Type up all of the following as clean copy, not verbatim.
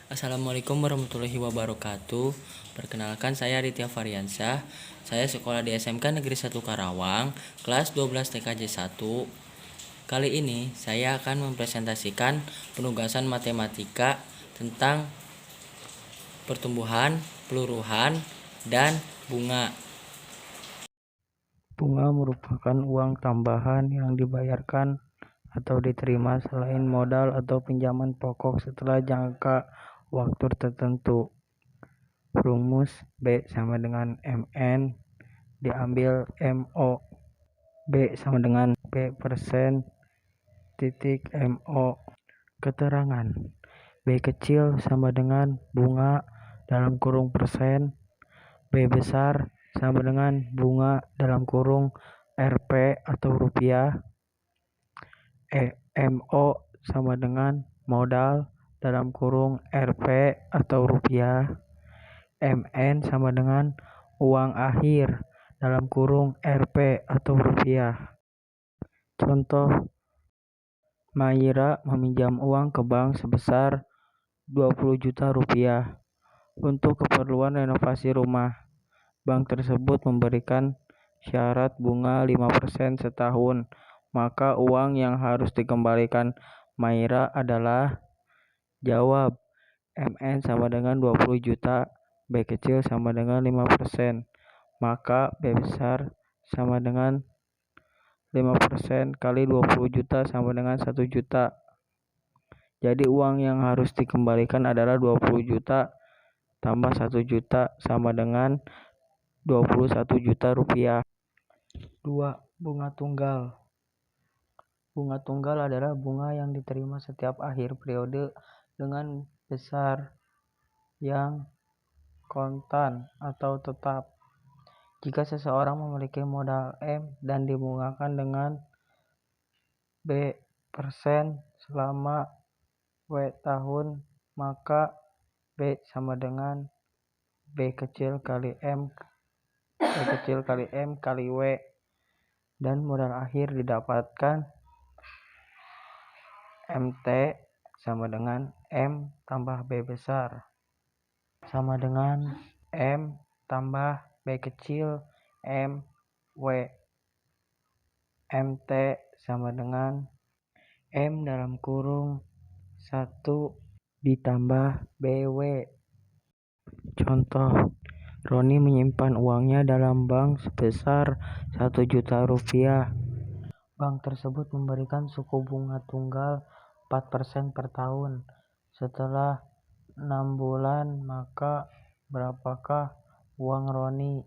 Assalamualaikum warahmatullahi wabarakatuh. Perkenalkan, saya Aditya Variansyah. Saya sekolah di SMK Negeri 1 Karawang, kelas 12 TKJ 1. Kali ini saya akan mempresentasikan penugasan matematika tentang pertumbuhan, peluruhan, dan bunga. Bunga merupakan uang tambahan yang dibayarkan atau diterima selain modal atau pinjaman pokok setelah jangka waktu tertentu. Rumus B sama dengan MN diambil MO. B sama dengan B persen titik MO. Keterangan B kecil sama dengan bunga dalam kurung persen. B besar sama dengan bunga dalam kurung Rp atau rupiah. MO sama dengan modal dalam kurung Rp atau rupiah. MN sama dengan uang akhir dalam kurung Rp atau rupiah. Contoh, Maira meminjam uang ke bank sebesar 20 juta rupiah untuk keperluan renovasi rumah. Bank tersebut memberikan syarat bunga 5% setahun, maka uang yang harus dikembalikan Maira adalah jawab MN sama dengan 20 juta, B kecil sama dengan 5%, maka B besar sama dengan 5% kali 20 juta sama dengan 1 juta. Jadi uang yang harus dikembalikan adalah 20 juta tambah 1 juta sama dengan 21 juta rupiah. 2. Bunga tunggal. Bunga tunggal adalah bunga yang diterima setiap akhir periode dengan besar yang kontan atau tetap. Jika seseorang memiliki modal M dan dibungakan dengan B persen selama W tahun, maka B sama dengan B kecil kali M kali W, dan modal akhir didapatkan MT sama dengan M tambah B besar sama dengan M tambah B kecil M W. MT sama dengan M dalam kurung 1 ditambah BW. Contoh, Roni menyimpan uangnya dalam bank sebesar 1 juta rupiah. Bank tersebut memberikan suku bunga tunggal 4% per tahun. Setelah 6 bulan, maka berapakah uang Roni?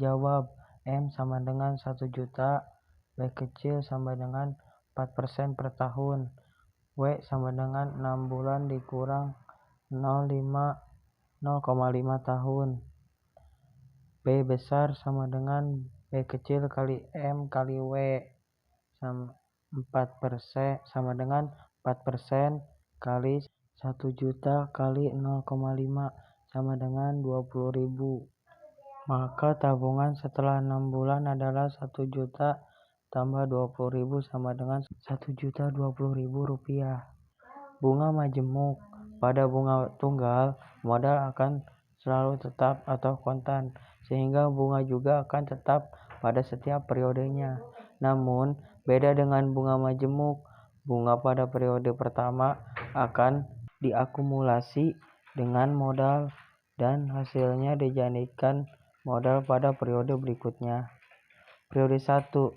Jawab, M sama dengan 1 juta, B kecil sama dengan 4% per tahun, W sama dengan 6 bulan dikurang 0,5 tahun. B besar sama dengan B kecil kali M kali W sama 4% sama dengan 4% kali 1 juta kali 0,5 sama dengan 20.000. Maka tabungan setelah 6 bulan adalah 1 juta tambah 20.000 sama dengan 1.020.000 rupiah. Bunga majemuk. Pada bunga tunggal, modal akan selalu tetap atau kontan, sehingga bunga juga akan tetap pada setiap periodenya. Namun, beda dengan bunga majemuk, bunga pada periode pertama akan diakumulasi dengan modal dan hasilnya dijadikan modal pada periode berikutnya. Periode 1,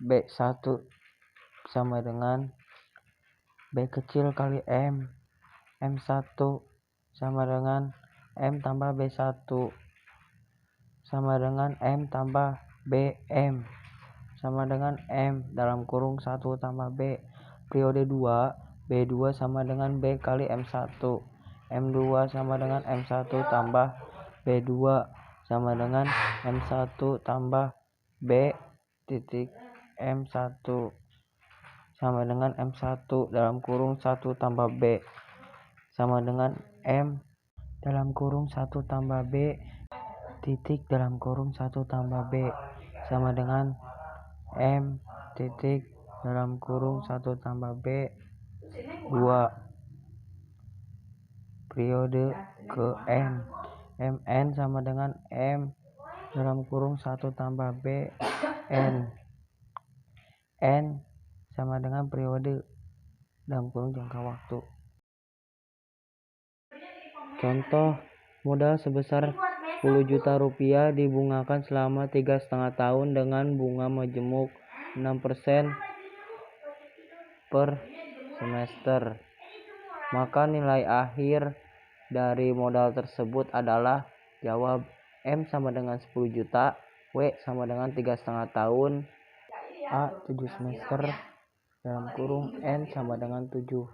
B1 sama dengan B kecil kali M. M1 sama dengan M tambah B1 sama dengan M tambah BM sama dengan M dalam kurung 1 tambah B. Periode 2, B2 sama dengan B kali M1. M2 sama dengan M1 tambah B2 sama dengan M1 tambah B titik M1 sama dengan M1 dalam kurung 1 tambah B sama dengan M dalam kurung 1 tambah B titik dalam kurung 1 tambah B sama dengan M titik dalam kurung 1 tambah B 2. periode ke N. MN sama dengan M dalam kurung 1 tambah B N. N sama dengan periode dalam kurung jangka waktu. Contoh, modal sebesar 10 juta rupiah dibungakan selama 3,5 tahun dengan bunga majemuk 6% per semester. Maka nilai akhir dari modal tersebut adalah jawab M sama dengan 10 juta, W sama dengan 3,5 tahun, A 7 semester dalam kurung N sama dengan 7,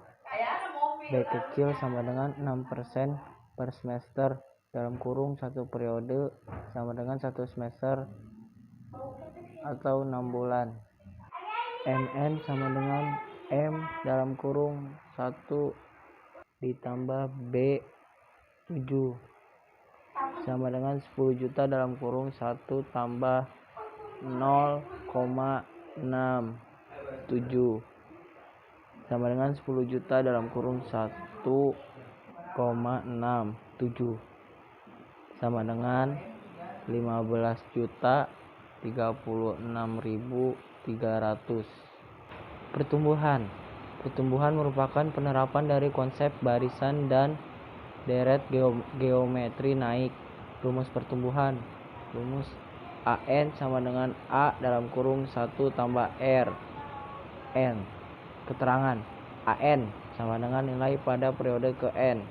B kecil sama dengan 6% per semester dalam kurung 1 periode sama dengan 1 semester atau 6 bulan. MN sama dengan M dalam kurung 1 ditambah B 7 sama dengan 10 juta dalam kurung 1 tambah 0,67 sama dengan 10 juta dalam kurung 1,67 sama dengan 15.036.300. Pertumbuhan merupakan penerapan dari konsep barisan dan deret geometri naik. Rumus pertumbuhan. Rumus AN sama dengan A dalam kurung 1 tambah R N. Keterangan AN sama dengan nilai pada periode ke N.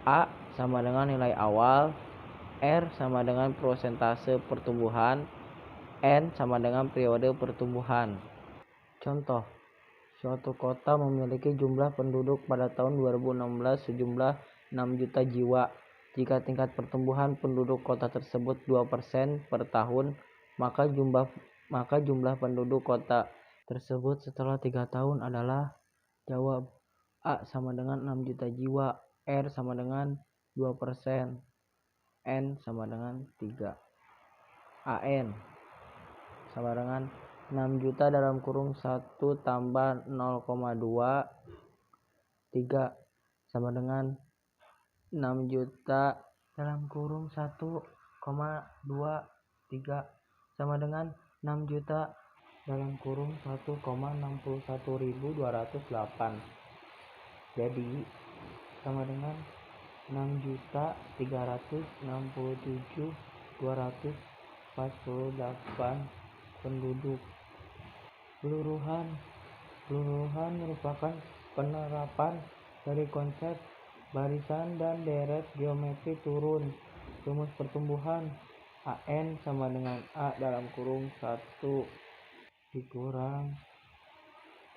A sama dengan nilai awal, R sama dengan persentase pertumbuhan, N sama dengan periode pertumbuhan. Contoh, suatu kota memiliki jumlah penduduk pada tahun 2016 sejumlah 6 juta jiwa. Jika tingkat pertumbuhan penduduk kota tersebut 2% per tahun, maka jumlah penduduk kota tersebut setelah 3 tahun adalah jawab A sama dengan 6 juta jiwa, R sama dengan 2%, N sama dengan 3. AN sama dengan 6 juta dalam kurung 1 tambah 0,2 3 sama dengan 6 juta dalam kurung 1,2 3 sama dengan 6 juta dalam kurung 1,61.208. Jadi sama dengan 6.367.248 penduduk. Peluruhan merupakan penerapan dari konsep barisan dan deret geometri turun. Rumus pertumbuhan AN sama dengan A dalam kurung 1 dikurang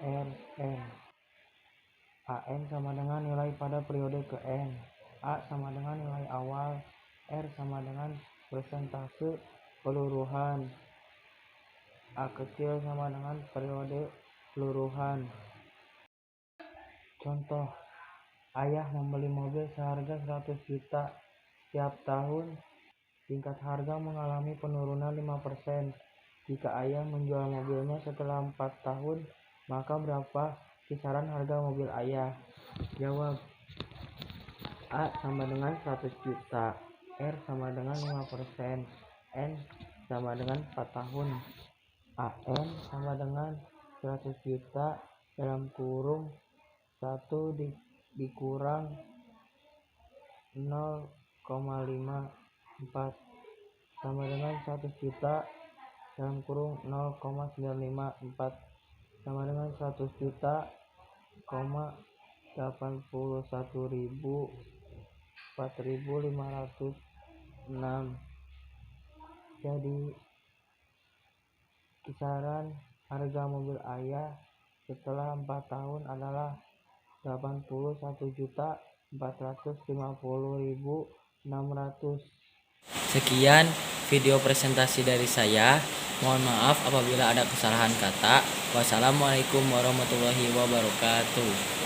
RN. AN sama dengan nilai pada periode ke N. A sama dengan nilai awal, R sama dengan persentase peluruhan, A kecil sama dengan periode peluruhan. Contoh, ayah membeli mobil seharga 100 juta. Setiap tahun tingkat harga mengalami penurunan 5%. Jika ayah menjual mobilnya setelah 4 tahun, maka berapa kisaran harga mobil ayah? Jawab A sama dengan 100 juta, R sama dengan 5%, N sama dengan 4 tahun. AN sama dengan 100 juta dalam kurung 1 dikurang 0,54 sama dengan 100 juta dalam kurung 0,954 sama dengan 100 juta, 81.004.506. Jadi kisaran harga mobil ayah setelah 4 tahun adalah 81.450.600. Sekian video presentasi dari saya. Mohon maaf apabila ada kesalahan kata. Wassalamualaikum warahmatullahi wabarakatuh.